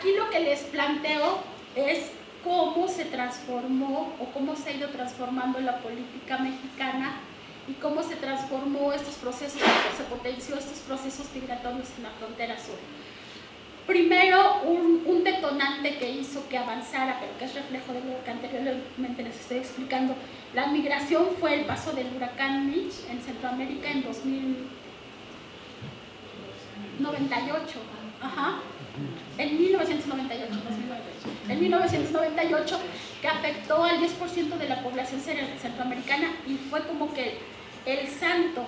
aquí lo que les planteo es cómo se transformó o cómo se ha ido transformando la política mexicana y cómo se transformó estos procesos, se potenció estos procesos migratorios en la frontera sur. Primero, un detonante que hizo que avanzara, pero que es reflejo de lo que anteriormente les estoy explicando, la migración fue el paso del huracán Mitch en Centroamérica en 2098. Ajá. En 1998, en 1998, que afectó al 10% de la población centroamericana y fue como que el salto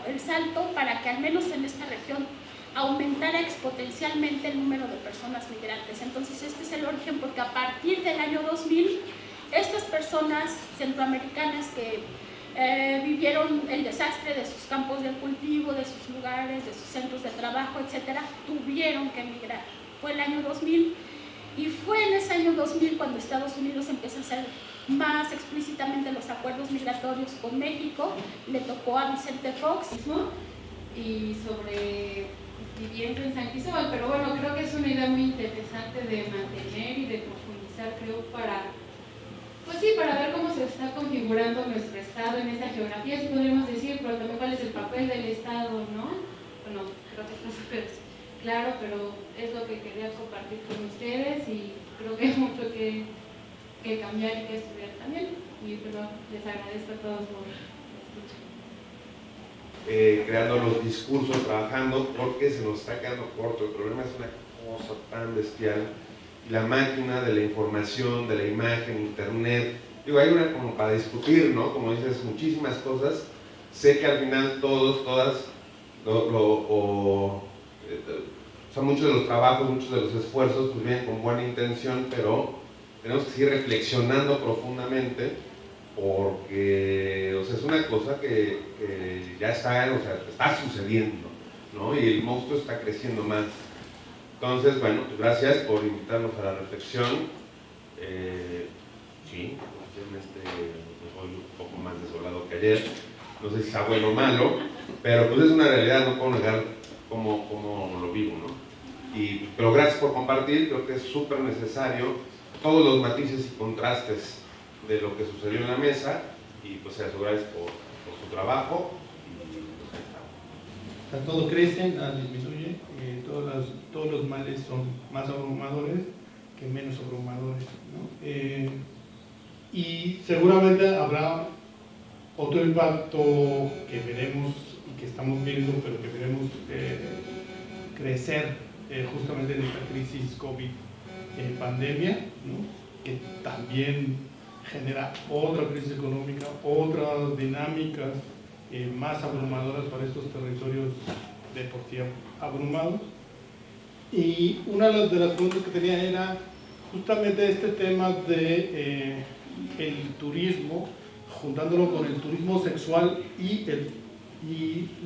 para que al menos en esta región aumentara exponencialmente el número de personas migrantes. Entonces este es el origen, porque a partir del año 2000, estas personas centroamericanas que vivieron el desastre de sus campos de cultivo, de sus lugares, de sus centros de trabajo, etcétera, tuvieron que emigrar. Fue el año 2000 y fue en ese año 2000 cuando Estados Unidos empieza a hacer más explícitamente los acuerdos migratorios con México. Le tocó a Vicente Fox. Y sobre viviendo en San Cristóbal, pero bueno, creo que es una idea muy interesante de mantener y de profundizar, creo, para ver cómo se está configurando nuestro Estado en esta geografía, si podríamos decir, pero también cuál es el papel del Estado, ¿no? Bueno, creo que está súper claro, pero es lo que quería compartir con ustedes y creo que hay mucho que cambiar y que estudiar también. Y pero les agradezco a todos por la escucha. Creando los discursos, trabajando, porque se nos está quedando corto. El problema es una cosa tan bestial. La máquina de la información, de la imagen, internet, digo, hay una como para discutir, ¿no? Como dices, muchísimas cosas. Sé que al final todas, son muchos de los trabajos, muchos de los esfuerzos, pues vienen con buena intención, pero tenemos que seguir reflexionando profundamente, porque, o sea, es una cosa que ya está, o sea, está sucediendo, ¿no? Y el monstruo está creciendo más. Entonces, bueno, pues gracias por invitarnos a la reflexión. Sí, hoy un poco más desolado que ayer. No sé si está bueno o malo, pero pues es una realidad, no puedo negar cómo lo vivo, ¿no? Pero gracias por compartir, creo que es súper necesario todos los matices y contrastes de lo que sucedió en la mesa, y pues se gracias por su trabajo. O sea, todo crece, nada disminuye, todos los males son más abrumadores que menos abrumadores, ¿no? Y seguramente habrá otro impacto que veremos y que estamos viendo, pero que veremos crecer justamente en esta crisis COVID pandemia, ¿no? Que también genera otra crisis económica, otras dinámicas más abrumadoras para estos territorios de por sí abrumados. Y una de las preguntas que tenía era justamente este tema de el turismo, juntándolo con el turismo sexual y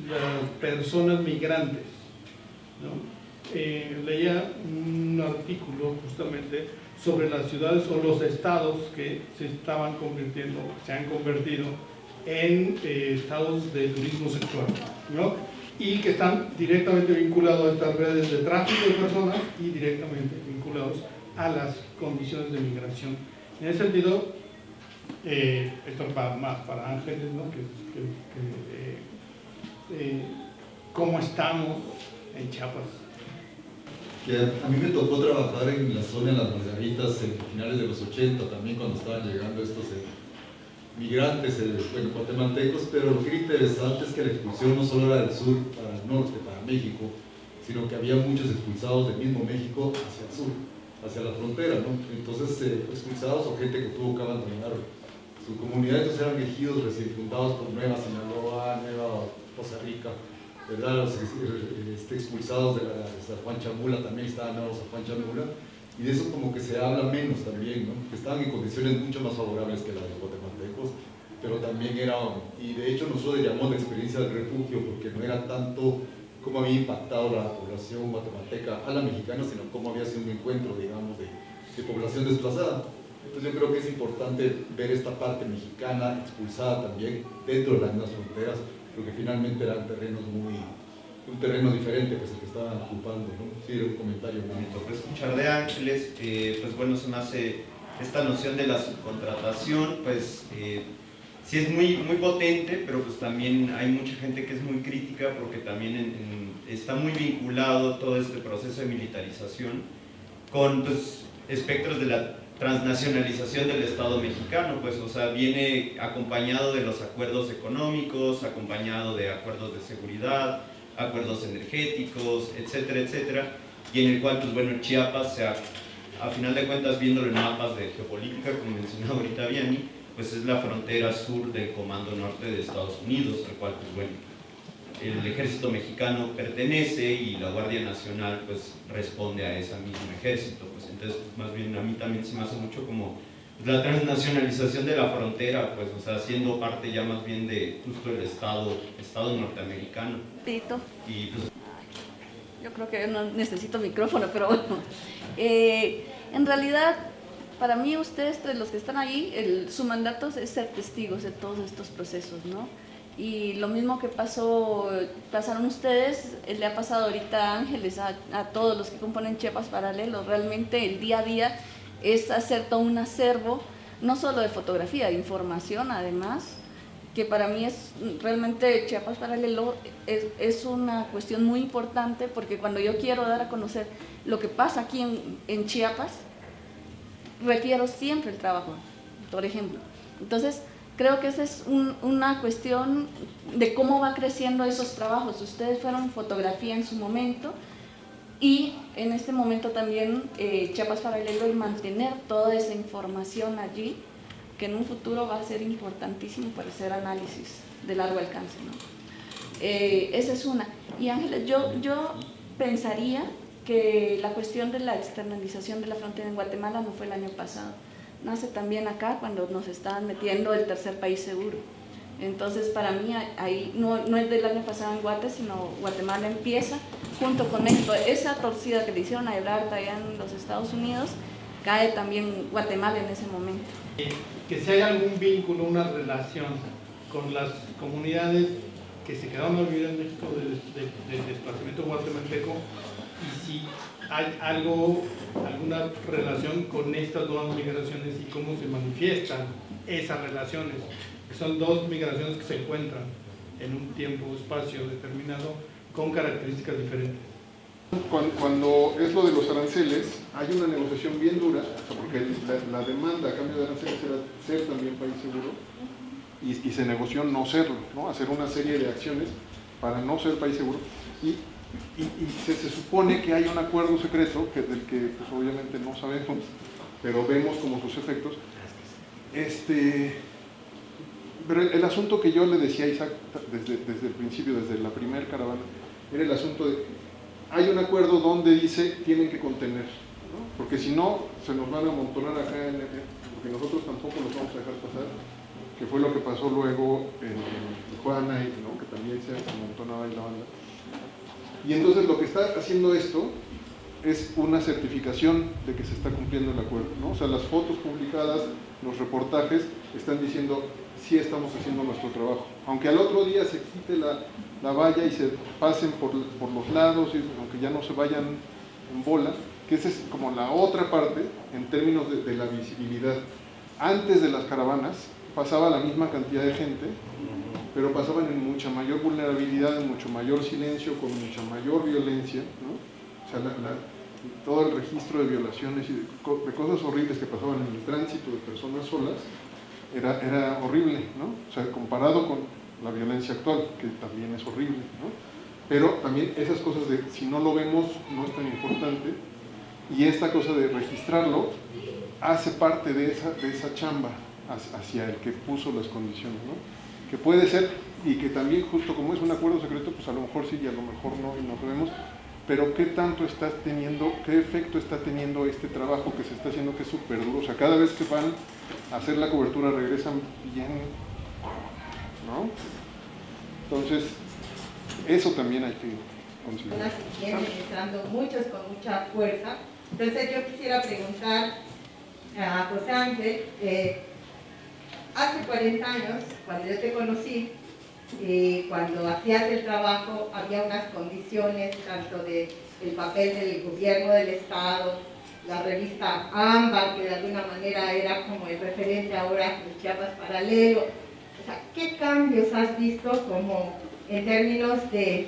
las personas migrantes, ¿no? Leía un artículo justamente sobre las ciudades o los estados que se han convertido en estados de turismo sexual, ¿no? Y que están directamente vinculados a estas redes de tráfico de personas y directamente vinculados a las condiciones de migración. En ese sentido, esto va más para Ángeles, ¿no? ¿Cómo estamos en Chiapas? Que a mí me tocó trabajar en la zona de las Margaritas en finales de los 80, también cuando estaban llegando estos migrantes, guatemaltecos, pero lo que era interesante es que la expulsión no solo era del sur para el norte, para México, sino que había muchos expulsados del mismo México hacia el sur, hacia la frontera, ¿no? Entonces, expulsados o gente que tuvo que abandonar su comunidad. Entonces eran ejidos recién fundados por Nueva Sinaloa, Nueva Poza Rica, ¿verdad? Los expulsados de San Juan Chamula también estaban en San Juan Chamula, y de eso como que se habla menos también, ¿no? Que estaban en condiciones mucho más favorables que las de los guatemaltecos, pero también y de hecho nosotros le llamamos la experiencia del refugio, porque no era tanto cómo había impactado la población guatemalteca a la mexicana, sino cómo había sido un encuentro, digamos, de población desplazada. Entonces yo creo que es importante ver esta parte mexicana expulsada también dentro de las mismas fronteras, porque finalmente eran terrenos muy un terreno diferente que es el que estaban ocupando, ¿no? Sí, era un comentario bonito. Pues escuchar de Ángeles, pues bueno, se me hace esta noción de la subcontratación, pues sí es muy, muy potente, pero pues también hay mucha gente que es muy crítica porque también está muy vinculado todo este proceso de militarización con pues, espectros de la transnacionalización del Estado mexicano, pues, o sea, viene acompañado de los acuerdos económicos, acompañado de acuerdos de seguridad, acuerdos energéticos, etcétera, etcétera, y en el cual, pues bueno, Chiapas, a final de cuentas, viéndolo en mapas de geopolítica, como mencionaba ahorita Vianney, pues es la frontera sur del Comando Norte de Estados Unidos, al cual, pues bueno, el ejército mexicano pertenece y la Guardia Nacional, pues, responde a ese mismo ejército, pues, entonces, pues, más bien, a mí también se me hace mucho como la transnacionalización de la frontera, pues, o sea, siendo parte ya más bien de justo el Estado norteamericano. Tito. Y pues, Yo creo que no necesito micrófono, pero bueno. En realidad, para mí, ustedes, los que están ahí, su mandato es ser testigos de todos estos procesos, ¿no? Y lo mismo que pasaron ustedes, le ha pasado ahorita a Ángeles, a todos los que componen Chiapas Paralelo. Realmente el día a día es hacer todo un acervo, no solo de fotografía, de información además, que para mí es realmente Chiapas Paralelo es una cuestión muy importante, porque cuando yo quiero dar a conocer lo que pasa aquí en Chiapas, refiero siempre el trabajo, por ejemplo. Entonces, creo que esa es una cuestión de cómo va creciendo esos trabajos. Ustedes fueron fotografía en su momento y en este momento también Chiapas Paralelo, y mantener toda esa información allí, que en un futuro va a ser importantísimo para hacer análisis de largo alcance, ¿no? Esa es una. Y Ángeles, yo pensaría que la cuestión de la externalización de la frontera en Guatemala no fue el año pasado. Nace también acá cuando nos estaban metiendo el tercer país seguro. Entonces, para mí, ahí no es del año pasado en Guate, sino Guatemala empieza junto con México. Esa torcida que le hicieron a Ebrard allá en los Estados Unidos, cae también Guatemala en ese momento. Que si hay algún vínculo, una relación con las comunidades que se quedaron a vivir en México del desplazamiento guatemalteco, y si hay alguna relación con estas dos migraciones y cómo se manifiestan esas relaciones, que son dos migraciones que se encuentran en un tiempo o espacio determinado con características diferentes. Cuando es lo de los aranceles, hay una negociación bien dura, porque la demanda a cambio de aranceles era ser también país seguro, y se negoció no serlo, ¿no? Hacer una serie de acciones para no ser país seguro, y se supone que hay un acuerdo secreto, del que pues, obviamente no sabemos, pero vemos como sus efectos. Pero el asunto que yo le decía a Isaac desde el principio, desde la primera caravana, era el asunto de: hay un acuerdo donde dice tienen que contener, ¿no? Porque si no, se nos van a amontonar acá, porque nosotros tampoco los vamos a dejar pasar, que fue lo que pasó luego en Tijuana, ¿no? Que también se amontonaba en la banda. Y entonces lo que está haciendo esto es una certificación de que se está cumpliendo el acuerdo, ¿no? O sea, las fotos publicadas, los reportajes están diciendo sí estamos haciendo nuestro trabajo. Aunque al otro día se quite la valla y se pasen por los lados, y aunque ya no se vayan en bola, que esa es como la otra parte en términos de la visibilidad. Antes de las caravanas pasaba la misma cantidad de gente, pero pasaban en mucha mayor vulnerabilidad, en mucho mayor silencio, con mucha mayor violencia, ¿no? O sea, todo el registro de violaciones y de cosas horribles que pasaban en el tránsito de personas solas era horrible, ¿no? O sea, comparado con la violencia actual, que también es horrible, ¿no? Pero también esas cosas de si no lo vemos no es tan importante, y esta cosa de registrarlo hace parte de esa chamba hacia el que puso las condiciones, ¿no? Que puede ser, y que también justo como es un acuerdo secreto, pues a lo mejor sí y a lo mejor no, y no sabemos, pero qué tanto está teniendo, qué efecto está teniendo este trabajo que se está haciendo, que es súper duro. O sea, cada vez que van a hacer la cobertura regresan bien, ¿no? Entonces, eso también hay que considerar. Que vienen entrando muchos con mucha fuerza. Entonces yo quisiera preguntar a José Ángel, hace 40 años, cuando yo te conocí, cuando hacías el trabajo había unas condiciones, tanto del papel del gobierno del Estado, la revista Ámbar, que de alguna manera era como el referente ahora de Chiapas Paralelo. O sea, ¿qué cambios has visto como en términos de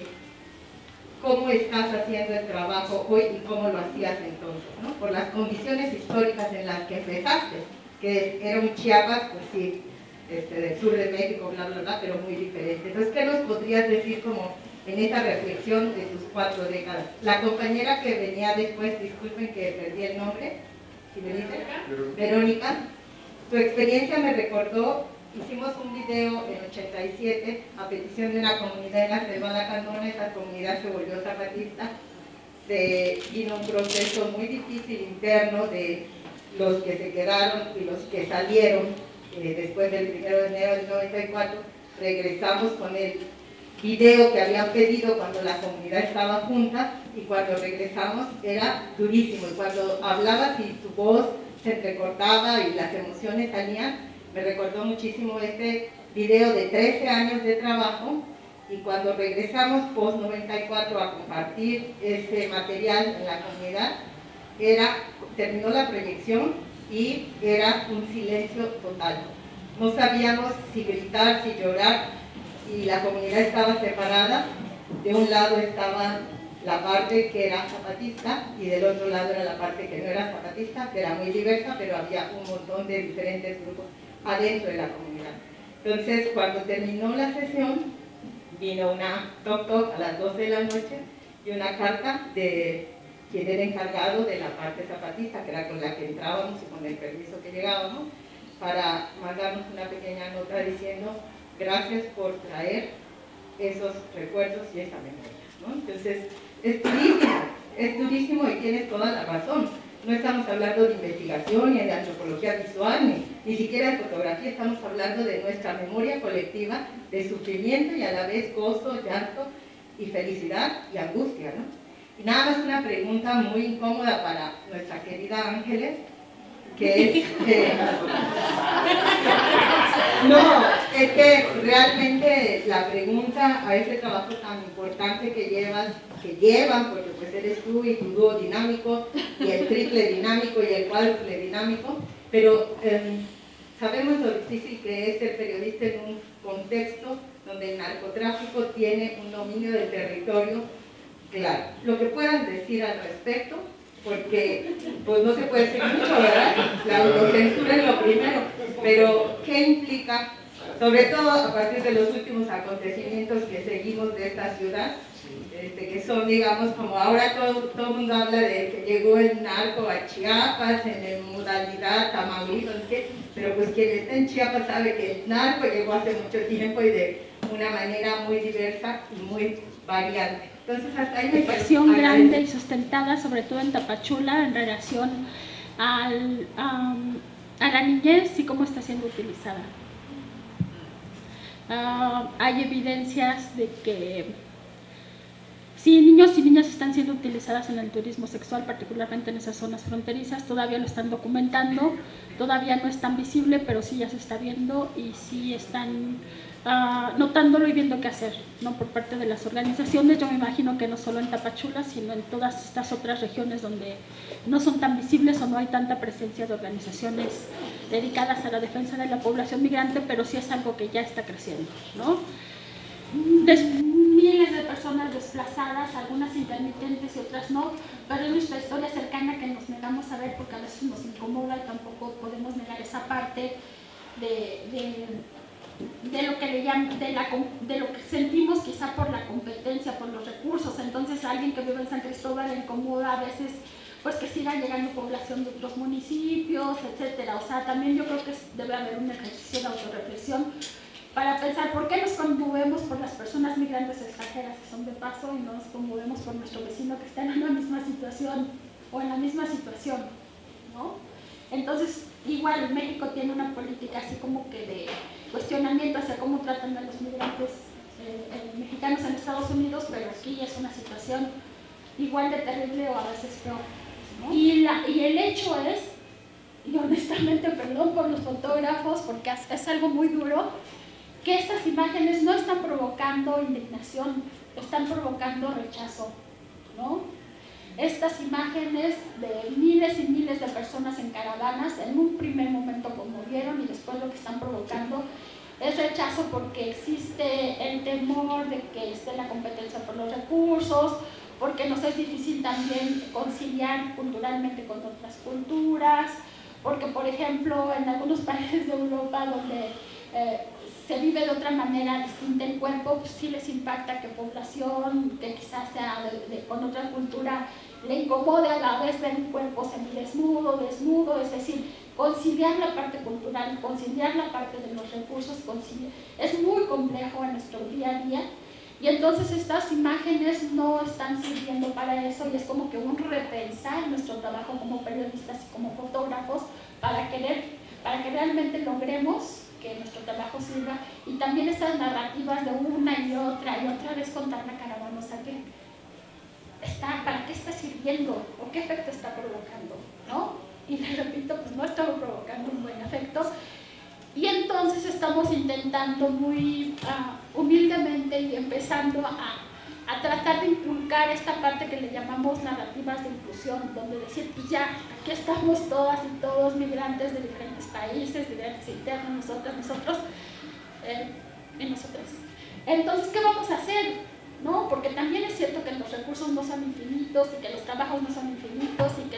cómo estás haciendo el trabajo hoy y cómo lo hacías entonces, ¿no? Por las condiciones históricas en las que empezaste, que era un Chiapas, pues sí, del sur de México, bla, bla, bla, pero muy diferente. Entonces, ¿qué nos podrías decir como en esa reflexión de tus 4 décadas? La compañera que venía después, disculpen que perdí el nombre, si me dicen, Verónica, tu experiencia me recordó, hicimos un video en 87 a petición de una comunidad en la selva lacandona. Esa comunidad se volvió zapatista, se vino un proceso muy difícil interno de los que se quedaron y los que salieron después del 1 de enero del 94, regresamos con el video que habían pedido cuando la comunidad estaba junta, y cuando regresamos era durísimo, y cuando hablabas y tu voz se entrecortaba y las emociones salían, me recordó muchísimo este video de 13 años de trabajo. Y cuando regresamos post 94 a compartir ese material en la comunidad, terminó la proyección y era un silencio total. No sabíamos si gritar, si llorar, y la comunidad estaba separada. De un lado estaba la parte que era zapatista y del otro lado era la parte que no era zapatista, que era muy diversa, pero había un montón de diferentes grupos adentro de la comunidad. Entonces, cuando terminó la sesión, vino una toc-toc a las 12 de la noche y una carta de quien era encargado de la parte zapatista, que era con la que entrábamos y con el permiso que llegábamos, para mandarnos una pequeña nota diciendo gracias por traer esos recuerdos y esa memoria, ¿no? Entonces, es durísimo y tienes toda la razón. No estamos hablando de investigación ni de antropología visual, ni siquiera de fotografía, estamos hablando de nuestra memoria colectiva, de sufrimiento y a la vez gozo, llanto y felicidad y angustia, ¿no? Y nada más una pregunta muy incómoda para nuestra querida Ángeles, que es... es que realmente la pregunta a ese trabajo tan importante que llevan, porque pues eres tú y tu dúo dinámico, y el triple dinámico y el cuádruple dinámico, pero sabemos lo difícil que es ser periodista en un contexto donde el narcotráfico tiene un dominio del territorio claro. Lo que puedan decir al respecto, porque pues no se puede decir mucho, ¿verdad? La autocensura es lo primero, pero ¿qué implica? Sobre todo a partir de los últimos acontecimientos que seguimos de esta ciudad, que son, digamos, como ahora todo el mundo habla de que llegó el narco a Chiapas en modalidad Tamaulipas, pero pues quien está en Chiapas sabe que el narco llegó hace mucho tiempo y de una manera muy diversa y muy variante. Entonces, hasta ahí preocupación grande y sustentada, sobre todo en Tapachula, en relación a la niñez y cómo está siendo utilizada. Hay evidencias de que sí, niños y niñas están siendo utilizadas en el turismo sexual, particularmente en esas zonas fronterizas. Todavía lo están documentando, todavía no es tan visible, pero sí ya se está viendo y sí están notándolo y viendo qué hacer, ¿no? Por parte de las organizaciones. Yo me imagino que no solo en Tapachula, sino en todas estas otras regiones donde no son tan visibles o no hay tanta presencia de organizaciones dedicadas a la defensa de la población migrante, pero sí es algo que ya está creciendo, ¿no? Miles de personas desplazadas, algunas intermitentes y otras no, pero es nuestra historia cercana que nos negamos a ver porque a veces nos incomoda y tampoco podemos negar esa parte de lo que le llaman, de lo que sentimos quizá por la competencia, por los recursos. Entonces a alguien que vive en San Cristóbal le incomoda a veces pues que siga llegando población de otros municipios, etcétera. O sea, también yo creo que debe haber un ejercicio de autorreflexión para pensar por qué nos conmovemos por las personas migrantes extranjeras que son de paso y no nos conmovemos por nuestro vecino que está en la misma situación o en la misma situación, ¿no? Entonces, igual México tiene una política así como que de cuestionamiento hacia cómo tratan a los migrantes mexicanos en Estados Unidos, pero aquí es una situación igual de terrible o a veces peor, ¿no? Y el hecho es, y honestamente perdón por los fotógrafos porque es algo muy duro, que estas imágenes no están provocando indignación, están provocando rechazo, ¿no? Estas imágenes de miles y miles de personas en caravanas, en un primer momento conmovieron y después lo que están provocando es rechazo porque existe el temor de que esté la competencia por los recursos, porque nos es difícil también conciliar culturalmente con otras culturas, porque por ejemplo en algunos países de Europa donde se vive de otra manera distinta el cuerpo, pues sí les impacta que población que quizás sea con otra cultura le incomode a la vez ver un cuerpo semidesnudo, desnudo, es decir, conciliar la parte cultural, conciliar la parte de los recursos, es muy complejo en nuestro día a día. Y entonces estas imágenes no están sirviendo para eso y es como que un repensar nuestro trabajo como periodistas y como fotógrafos para que realmente logremos que nuestro trabajo sirva, y también estas narrativas de una y otra vez contar la caravana, o sea, ¿para qué está sirviendo? ¿O qué efecto está provocando? ¿No? Y les repito, pues no estamos provocando un buen efecto. Y entonces estamos intentando muy humildemente y empezando a tratar de inculcar esta parte que le llamamos narrativas de inclusión, donde decir, pues ya, aquí estamos todas y todos migrantes de diferentes países, migrantes internos, nosotros y nosotras. Entonces, ¿qué vamos a hacer? ¿No? Porque también es cierto que los recursos no son infinitos y que los trabajos no son infinitos y que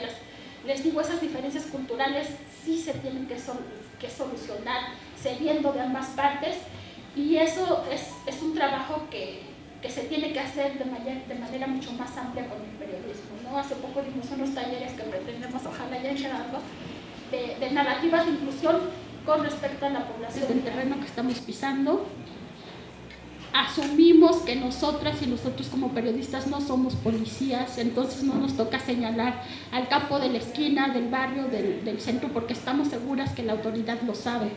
les digo, esas diferencias culturales sí se tienen que solucionar cediendo de ambas partes, y eso es un trabajo que se tiene que hacer de manera mucho más amplia con el periodismo, ¿no? Hace poco dimos unos talleres que pretendemos, ojalá ya en Gerardo, de narrativas de inclusión con respecto a la población del terreno que estamos pisando. Asumimos que nosotras y nosotros como periodistas no somos policías, entonces no nos toca señalar al campo de la esquina, del barrio, del centro, porque estamos seguras que la autoridad lo sabe,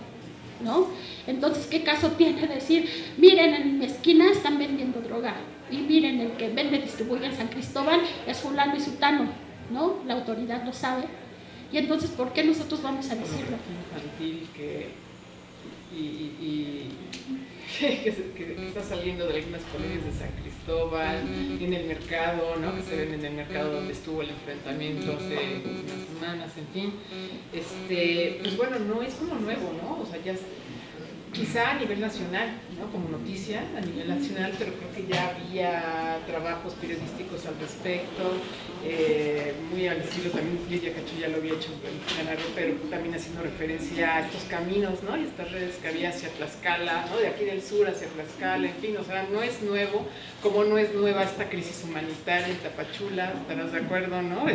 ¿no? Entonces, ¿qué caso tiene decir, miren, en mi esquina están vendiendo droga, y miren, el que vende, distribuye en San Cristóbal es fulano y sutano, ¿no? La autoridad lo sabe, y entonces, ¿por qué nosotros vamos a decirlo? Infantil que está saliendo de algunas colonias de San Cristóbal, en el mercado, ¿no? Que se ven en el mercado donde estuvo el enfrentamiento hace unas semanas, en fin. Pues bueno, no es como nuevo, ¿no? O sea, ya quizá a nivel nacional, ¿no? Como noticia a nivel nacional, pero creo que ya había trabajos periodísticos al respecto, muy al estilo también Lidia Cacho ya lo había hecho en Canaro, pero también haciendo referencia a estos caminos, ¿no? Y estas redes que había hacia Tlaxcala, ¿no? De aquí del sur hacia Tlaxcala, en fin, o sea, no es nuevo, como no es nueva esta crisis humanitaria en Tapachula, estarás de acuerdo, ¿no?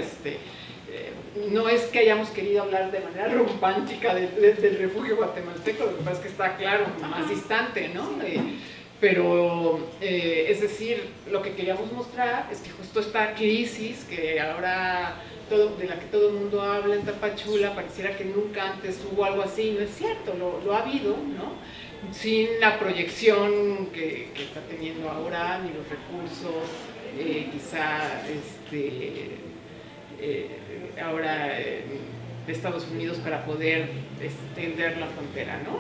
No es que hayamos querido hablar de manera romántica del refugio guatemalteco, lo que pasa es que está claro, más distante, ¿no? Pero, es decir, lo que queríamos mostrar es que justo esta crisis que ahora de la que todo el mundo habla en Tapachula, pareciera que nunca antes hubo algo así, no es cierto, lo ha habido, ¿no? Sin la proyección que está teniendo ahora, ni los recursos, quizá ahora de Estados Unidos para poder extender la frontera, ¿no?